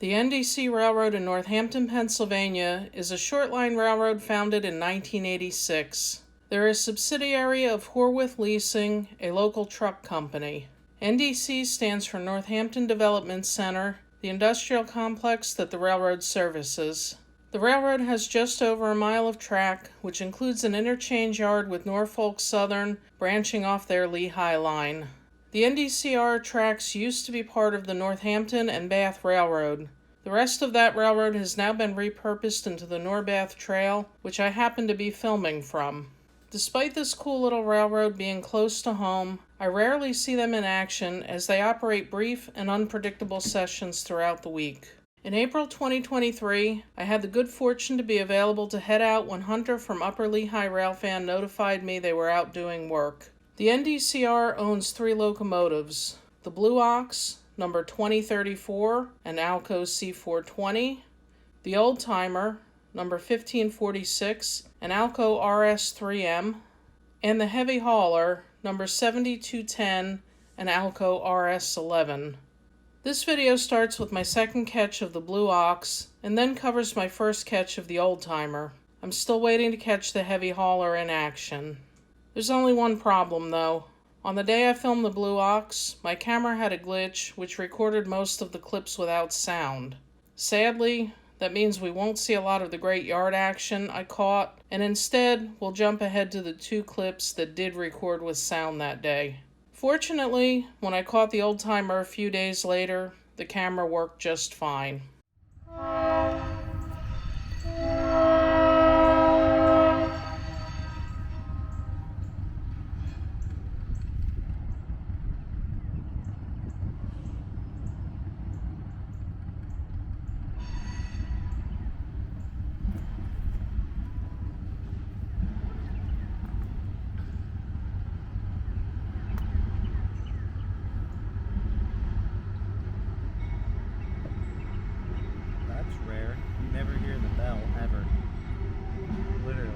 The N.D.C. Railroad in Northampton, Pennsylvania is a short line railroad founded in 1986. They're a subsidiary of Horwith Leasing, a local truck company. N.D.C. stands for Northampton Development Center, the industrial complex that the railroad services. The railroad has just over a mile of track, which includes an interchange yard with Norfolk-Southern branching off their Lehigh Line. The N.D.C.R. tracks used to be part of the Northampton and Bath Railroad. The rest of that railroad has now been repurposed into the Norbath Trail, which I happen to be filming from. Despite this cool little railroad being close to home, I rarely see them in action as they operate brief and unpredictable sessions throughout the week. In April 2023, I had the good fortune to be available to head out when Hunter from Upper Lehigh Railfan notified me they were out doing work. The N.D.C.R. owns 3 locomotives, the Blue Ox, number 2034, and Alco C420, the Old Timer, number 1546, and Alco RS3M, and the Heavy Hauler, number 7210, and Alco RS11. This video starts with my second catch of the Blue Ox, and then covers my first catch of the Old Timer. I'm still waiting to catch the Heavy Hauler in action. There's only one problem, though. On the day I filmed the Blue Ox, my camera had a glitch which recorded most of the clips without sound. Sadly, that means we won't see a lot of the great yard action I caught, and instead we'll jump ahead to the 2 clips that did record with sound that day. Fortunately, when I caught the Old Timer a few days later, the camera worked just fine. Rare. You never hear the bell, ever. Literally.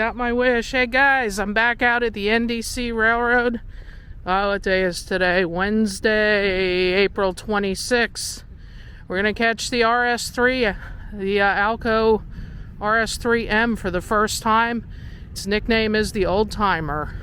got my wish. Hey guys, I'm back out at the N.D.C. Railroad. What day is today? Wednesday, April 26th. We're going to catch the RS3, the Alco RS3M for the first time. Its nickname is the Old Timer.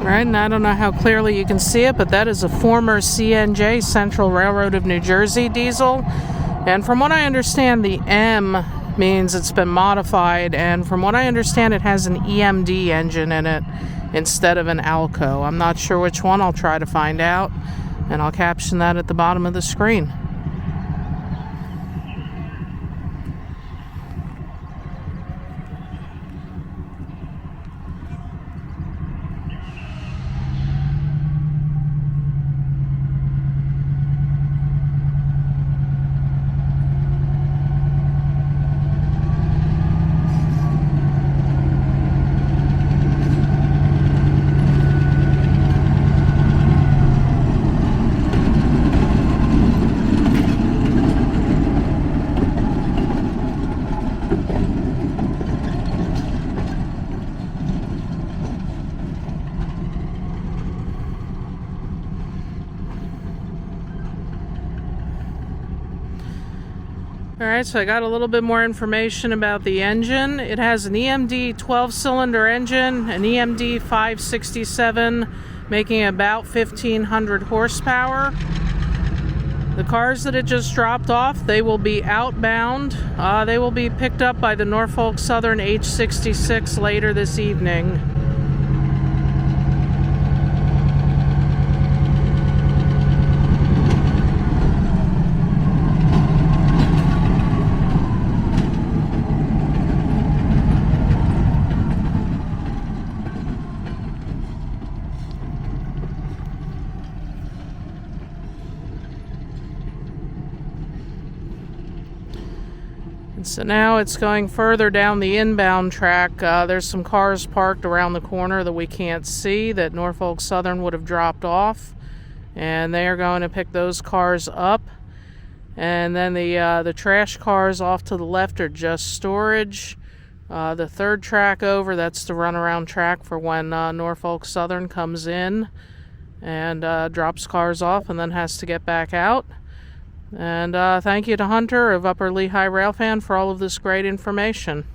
Right, and I don't know how clearly you can see it, but that is a former CNJ, Central Railroad of New Jersey diesel. And from what I understand, the M means it's been modified, and from what I understand, it has an EMD engine in it instead of an Alco. I'm not sure which one. I'll try to find out, and I'll caption that at the bottom of the screen. Alright, so I got a little bit more information about the engine. It has an EMD 12-cylinder engine, an EMD 567, making about 1,500 horsepower. The cars that it just dropped off, they will be outbound. They will be picked up by the Norfolk-Southern H66 later this evening. So now it's going further down the inbound track. There's some cars parked around the corner that we can't see that Norfolk-Southern would have dropped off, and they are going to pick those cars up. And then the trash cars off to the left are just storage. The third track over, that's the runaround track for when Norfolk-Southern comes in and drops cars off and then has to get back out. And thank you to Hunter of Upper Lehigh Railfan for all of this great information.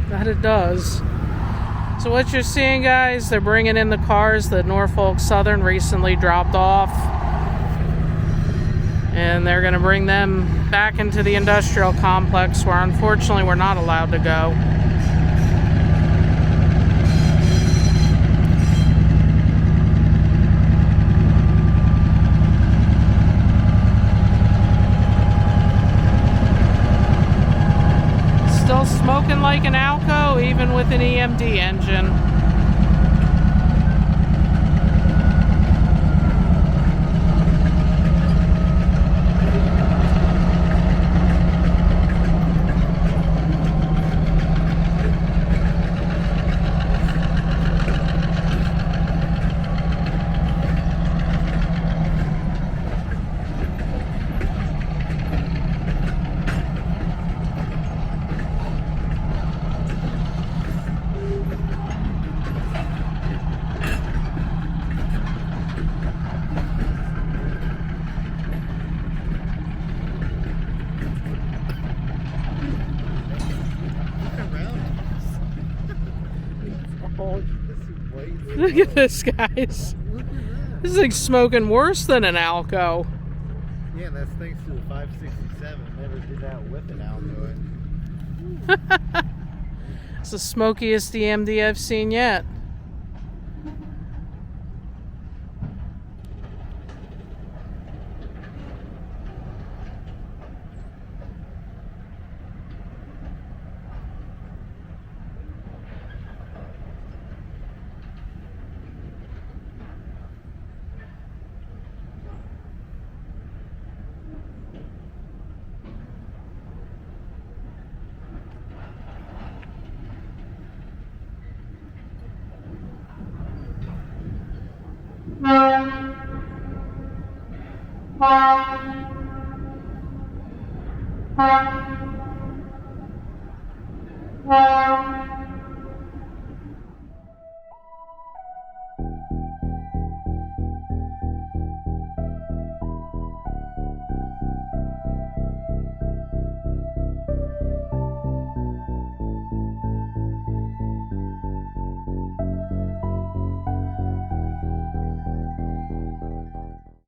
That it does. So what you're seeing, guys, they're bringing in the cars that Norfolk-Southern recently dropped off. And they're going to bring them back into the industrial complex where unfortunately we're not allowed to go. Still smoking like an Alco, even with an EMD engine. Look at this, guys. This thing's smoking worse than an Alco. Yeah, that's thanks to the 567. Never did that with an Alco. It's the smokiest EMD I've seen yet.